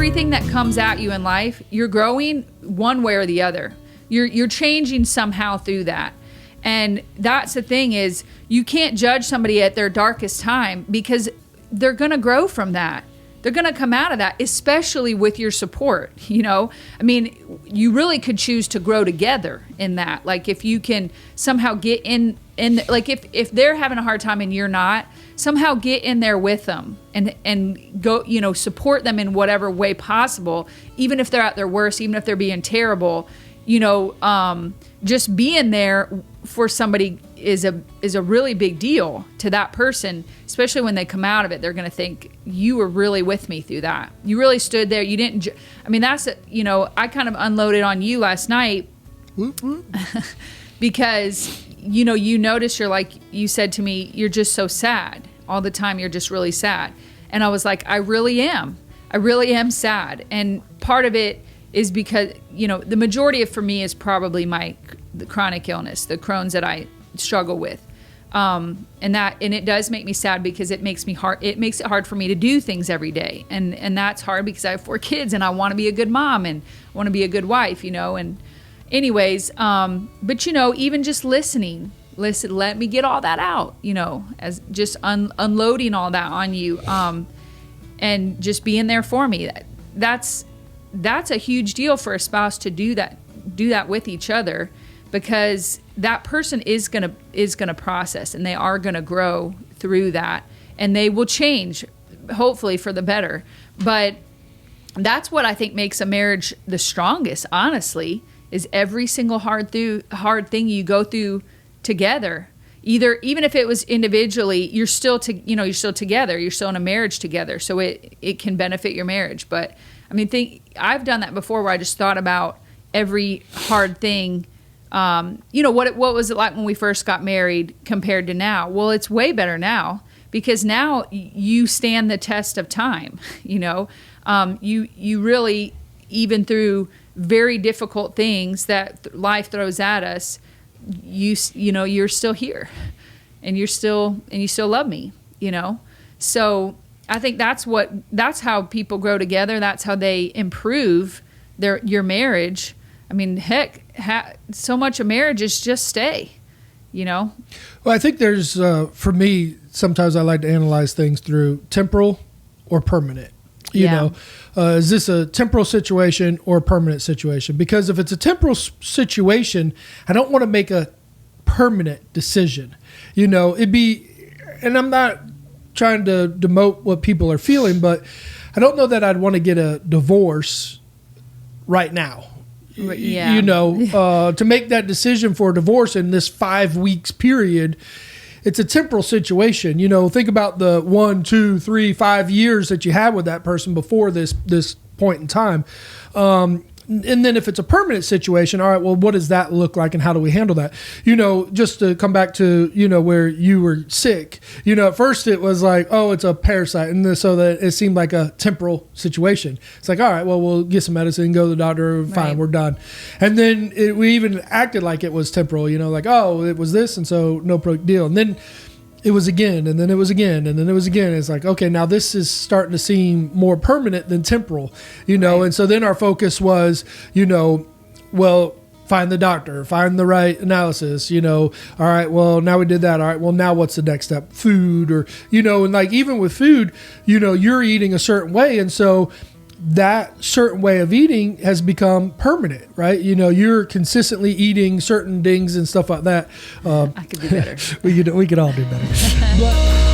everything that comes at you in life, you're growing one way or the other. You're changing somehow through that. And that's the thing, is you can't judge somebody at their darkest time, because they're going to grow from that. They're going to come out of that, especially with your support. I mean, you really could choose to grow together in that. Like, if you can somehow get in like if they're having a hard time and you're not, somehow get in there with them and go, support them in whatever way possible, even if they're at their worst, even if they're being terrible. Just being there for somebody is a really big deal to that person, especially when they come out of it. They're going to think, you were really with me through that. You really stood there. You didn't. I kind of unloaded on you last night because, you notice, you said to me, you're just so sad all the time. You're just really sad. And I was like, I really am sad. And part of it is because, the majority for me is probably the chronic illness, the Crohn's that I struggle with. And it does make me sad because it makes it hard for me to do things every day. And that's hard because I have 4 kids and I want to be a good mom and want to be a good wife, and anyways, but even just listen, let me get all that out, as just unloading all that on you, and just being there for me. That's a huge deal for a spouse to do that with each other, because that person is gonna process, and they are gonna grow through that, and they will change, hopefully for the better. But that's what I think makes a marriage the strongest, honestly, is every single hard thing you go through together. Even if it was individually, you're still together. You're still in a marriage together, so it can benefit your marriage. But I mean, I've done that before, where I just thought about every hard thing. What was it like when we first got married compared to now? Well, it's way better now, because now you stand the test of time. You really, even through very difficult things that life throws at us, you're still here, and you still love me. So I think that's how people grow together. That's how they improve your marriage. I mean, heck, so much of marriage is just stay, Well, I think there's, for me, sometimes I like to analyze things through temporal or permanent. Is this a temporal situation or a permanent situation? Because if it's a temporal situation, I don't want to make a permanent decision. It'd be, and I'm not trying to demote what people are feeling, but I don't know that I'd want to get a divorce right now. Yeah. To make that decision for a divorce in this 5 weeks period, it's a temporal situation. Think about the 1, 2, 3, 5 years that you had with that person before this point in time. And then if it's a permanent situation, all right, well, what does that look like and how do we handle that? Just to come back to, where you were sick, at first it was like, oh, it's a parasite. And so that it seemed like a temporal situation. It's like, all right, well, we'll get some medicine, go to the doctor, fine, right. We're done. And then we even acted like it was temporal, like, oh, it was this. And so no big deal. And then it was again, and then it was again, and then it was again. It's like, okay, now this is starting to seem more permanent than temporal, Right. And so then our focus was, well, find the doctor, find the right analysis, all right, well, now we did that. All right, well, now what's the next step? Food, or, and like even with food, you're eating a certain way. And so that certain way of eating has become permanent, right? You're consistently eating certain things and stuff like that. I could do better. we could all do better. But